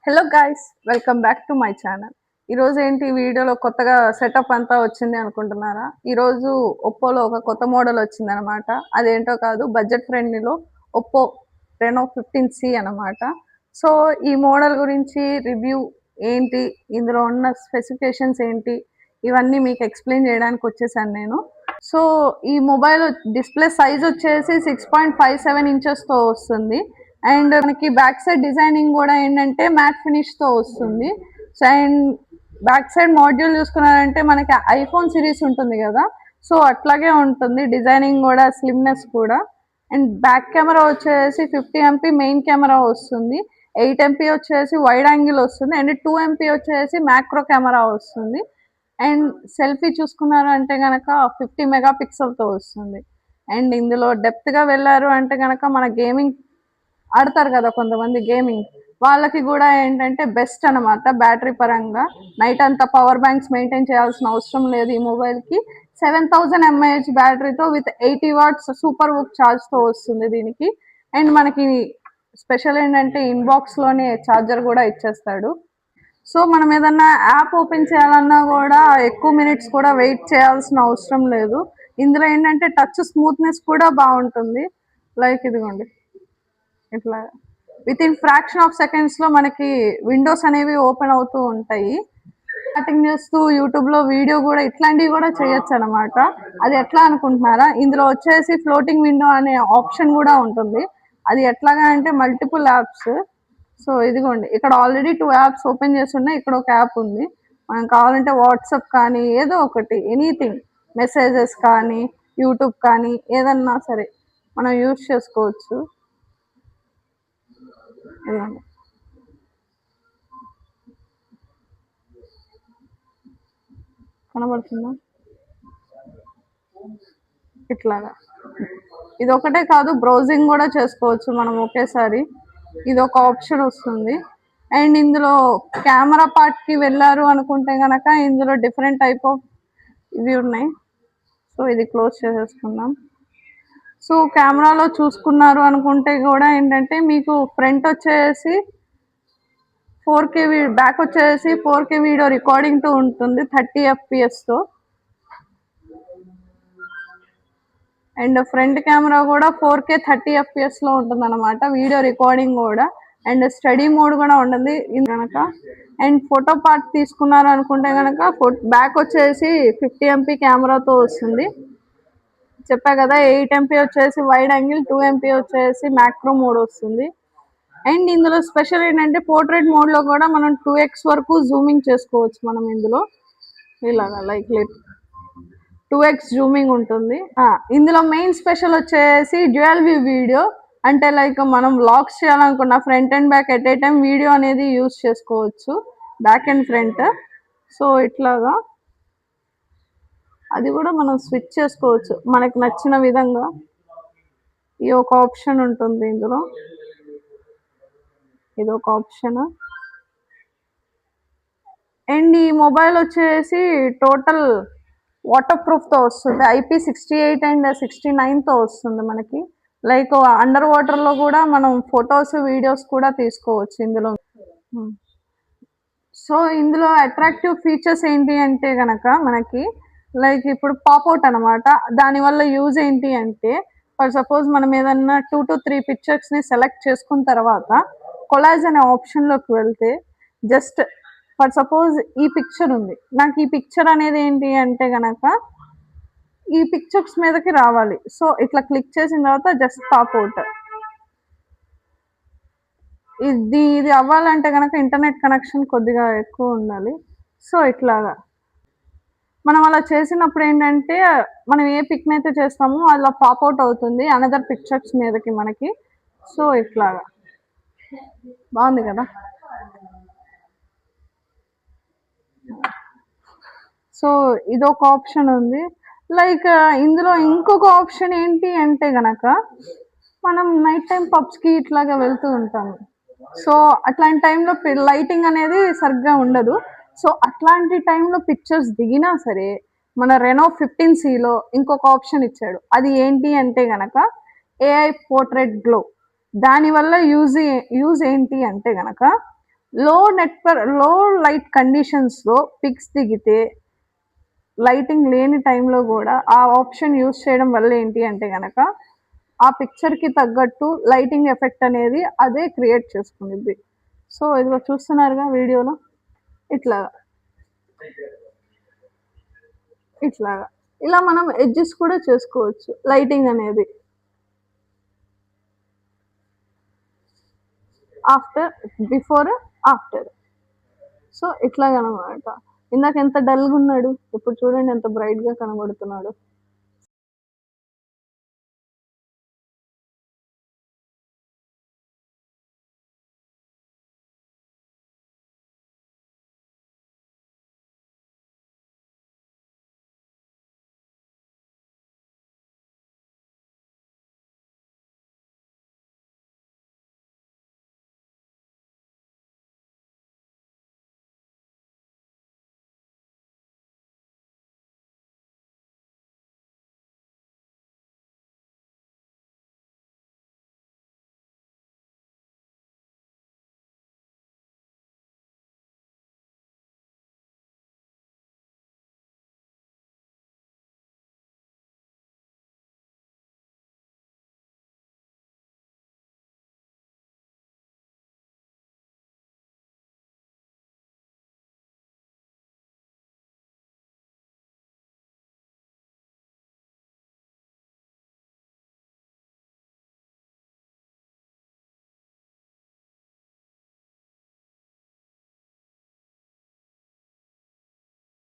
Hello guys, welcome back to my channel. ఈరోజు ఏంటి వీడియోలో కొత్తగా సెటప్ అంతా వచ్చింది అనుకుంటున్నారా? ఈరోజు ఒప్పోలో ఒక కొత్త మోడల్ వచ్చింది అనమాట. అదేంటో కాదు, బడ్జెట్ ఫ్రెండ్లీలో ఒప్పో రెనో 15C అనమాట. సో ఈ మోడల్ గురించి రివ్యూ ఏంటి, ఇందులో ఉన్న స్పెసిఫికేషన్స్ ఏంటి, ఇవన్నీ మీకు ఎక్స్ప్లెయిన్ చేయడానికి వచ్చేసాను నేను. సో ఈ మొబైల్ డిస్ప్లే సైజ్ వచ్చేసి 6.57 ఇంచెస్తో వస్తుంది. అండ్ మనకి బ్యాక్ సైడ్ డిజైనింగ్ కూడా ఏంటంటే మ్యాట్ ఫినిష్తో వస్తుంది. So and back side module చూసుకున్నారంటే మనకి ఐఫోన్ సిరీస్ ఉంటుంది కదా, సో అట్లాగే ఉంటుంది డిజైనింగ్ కూడా, స్లిమ్నెస్ కూడా. అండ్ బ్యాక్ కెమెరా వచ్చేసి 50MP మెయిన్ కెమెరా వస్తుంది, 8MP వచ్చేసి వైడ్ యాంగిల్ వస్తుంది, అండ్ 2MP వచ్చేసి మ్యాక్రో కెమెరా వస్తుంది. అండ్ సెల్ఫీ చూసుకున్నారు అంటే కనుక 50 మెగాపిక్సెల్తో వస్తుంది. అండ్ ఇందులో డెప్త్గా వెళ్ళారు అంటే కనుక మన గేమింగ్ ఆడతారు కదా కొంతమంది, గేమింగ్ వాళ్ళకి కూడా ఏంటంటే బెస్ట్ అనమాట. బ్యాటరీ పరంగా నైట్ అంతా పవర్ బ్యాంక్స్ మెయింటైన్ చేయాల్సిన అవసరం లేదు ఈ మొబైల్కి. 7000 mAh బ్యాటరీతో విత్ 80 వాట్స్ సూపర్ వుక్ ఛార్జ్తో వస్తుంది దీనికి. అండ్ మనకి స్పెషల్ ఏంటంటే ఇన్బాక్స్లోనే ఛార్జర్ కూడా ఇచ్చేస్తాడు. సో మనం ఏదన్నా యాప్ ఓపెన్ చేయాలన్నా కూడా ఎక్కువ మినిట్స్ కూడా వెయిట్ చేయాల్సిన అవసరం లేదు. ఇందులో ఏంటంటే టచ్ స్మూత్నెస్ కూడా బాగుంటుంది. లైక్ ఇదిగోండి, ఇట్లా విత్ ఇన్ ఫ్రాక్షన్ ఆఫ్ సెకండ్స్లో మనకి విండోస్ అనేవి ఓపెన్ అవుతూ ఉంటాయి. చాటింగ్ చేస్తూ యూట్యూబ్లో వీడియో కూడా ఇట్లాంటివి కూడా చేయొచ్చు అనమాట. అది ఎట్లా అనుకుంటున్నారా? ఇందులో వచ్చేసి ఫ్లోటింగ్ విండో అనే ఆప్షన్ కూడా ఉంటుంది. అది ఎట్లాగా అంటే మల్టిపుల్ యాప్స్. సో ఇదిగోండి, ఇక్కడ ఆల్రెడీ 2 యాప్స్ ఓపెన్ చేసి ఉన్నాయి, ఇక్కడ ఒక యాప్ ఉంది. మనం కావాలంటే వాట్సాప్ కానీ ఏదో ఒకటి, ఎనీథింగ్, మెసేజెస్ కానీ యూట్యూబ్ కానీ ఏదన్నా సరే మనం యూజ్ చేసుకోవచ్చు. ఇదిగోండి, కనబడుతుందా? ఇట్లాగా ఇది ఒకటే కాదు, బ్రౌజింగ్ కూడా చేసుకోవచ్చు మనం ఒకేసారి. ఇది ఒక ఆప్షన్ వస్తుంది. అండ్ ఇందులో కెమెరా పార్ట్కి వెళ్ళారు అనుకుంటే కనుక ఇందులో డిఫరెంట్ టైప్ ఆఫ్ ఇవి ఉన్నాయి. సో ఇది క్లోజ్ చేసేసుకుందాం. సో కెమెరాలో చూసుకున్నారు అనుకుంటే కూడా ఏంటంటే మీకు ఫ్రంట్ వచ్చేసి 4K, బ్యాక్ వచ్చేసి 4K వీడియో రికార్డింగ్తో ఉంటుంది 30 FPS. అండ్ ఫ్రంట్ కెమెరా కూడా 4K 30 FPS ఉంటుంది అనమాట, వీడియో రికార్డింగ్ కూడా. అండ్ స్టడీ మోడ్ కూడా ఉంటుంది కనుక. అండ్ ఫోటో పార్ట్ తీసుకున్నారు అనుకుంటే కనుక బ్యాక్ వచ్చేసి 50MP కెమెరాతో వస్తుంది, చెప్పా కదా. 8MP వచ్చేసి వైడ్ యాంగిల్, 2MP వచ్చేసి మ్యాక్రో మోడ్ వస్తుంది. అండ్ ఇందులో స్పెషల్ ఏంటంటే పోర్ట్రేట్ మోడ్లో కూడా మనం 2x వరకు జూమింగ్ చేసుకోవచ్చు మనం ఇందులో. ఇలాగా లైక్ 2x జూమింగ్ ఉంటుంది. ఇందులో మెయిన్ స్పెషల్ వచ్చేసి డ్యూయల్ వ్యూ వీడియో. అంటే లైక్ మనం వ్లాగ్స్ చేయాలనుకున్న front and back at a time video అనేది యూజ్ చేసుకోవచ్చు, బ్యాక్ అండ్ ఫ్రంట్. సో ఇట్లాగా అది కూడా మనం స్విచ్ చేసుకోవచ్చు మనకు నచ్చిన విధంగా. ఈ ఒక ఆప్షన్ ఉంటుంది ఇందులో, ఇది ఒక ఆప్షన్. అండ్ ఈ మొబైల్ వచ్చేసి టోటల్ వాటర్ ప్రూఫ్తో వస్తుంది, IP68 అండ్ 69తో వస్తుంది మనకి. లైక్ అండర్ వాటర్లో కూడా మనం ఫొటోస్ వీడియోస్ కూడా తీసుకోవచ్చు ఇందులో. సో ఇందులో అట్రాక్టివ్ ఫీచర్స్ ఏంటి అంటే కనుక మనకి లైక్ ఇప్పుడు పాప్అవుట్ అనమాట. దానివల్ల యూజ్ ఏంటి అంటే, ఫర్ సపోజ్ మనం ఏదన్నా 2 to 3 పిక్చర్స్ని సెలెక్ట్ చేసుకున్న తర్వాత కొలాజ్ అనే ఆప్షన్లోకి వెళ్తే, జస్ట్ ఫర్ సపోజ్ ఈ పిక్చర్ ఉంది, నాకు ఈ పిక్చర్ అనేది ఏంటి అంటే కనుక ఈ పిక్చర్స్ మీదకి రావాలి. సో ఇట్లా క్లిక్ చేసిన తర్వాత జస్ట్ పాప్అవుట్. ఇది అవ్వాలంటే కనుక ఇంటర్నెట్ కనెక్షన్ కొద్దిగా ఎక్కువ ఉండాలి. సో ఇట్లాగా మనం అలా చేసినప్పుడు ఏంటంటే మనం ఏ పిక్ని అయితే చేస్తామో అలా పాప్అవుట్ అవుతుంది అనదర్ పిక్చర్స్ మీదకి మనకి. సో ఇట్లాగా బాగుంది కదా. సో ఇదొక ఆప్షన్ ఉంది. లైక్ ఇందులో ఇంకొక ఆప్షన్ ఏంటి అంటే గనక మనం నైట్ టైం పబ్స్కి ఇట్లాగా వెళ్తూ ఉంటాము. సో అట్లాంటి టైంలో లైటింగ్ అనేది సరిగ్గా ఉండదు. సో అట్లాంటి టైంలో పిక్చర్స్ దిగినా సరే మన రెనో 15Cలో ఇంకొక ఆప్షన్ ఇచ్చాడు. అది ఏంటి అంటే గనక AI పోర్ట్రేట్ గ్లో. దానివల్ల యూజ్ ఏంటి అంటే గనక లో లైట్ కండిషన్స్లో పిక్స్ దిగితే లైటింగ్ లేని టైంలో కూడా ఆ ఆప్షన్ యూస్ చేయడం వల్ల ఏంటి అంటే గనక ఆ పిక్చర్కి తగ్గట్టు లైటింగ్ ఎఫెక్ట్ అనేది అదే క్రియేట్ చేసుకునిద్ది. సో ఇదిగో చూస్తున్నారుగా వీడియోలో ఇట్లాగా ఇట్లాగా ఇలా మనం ఎడ్జెస్ కూడా చేసుకోవచ్చు లైటింగ్ అనేది ఆఫ్టర్ బిఫోర్ ఆఫ్టర్. సో ఇట్లాగనమాట. ఇందాక ఎంత డల్‌గున్నాడు. ఇప్పుడు చూడండి ఎంత బ్రైట్‌గా కనబడుతున్నాడో.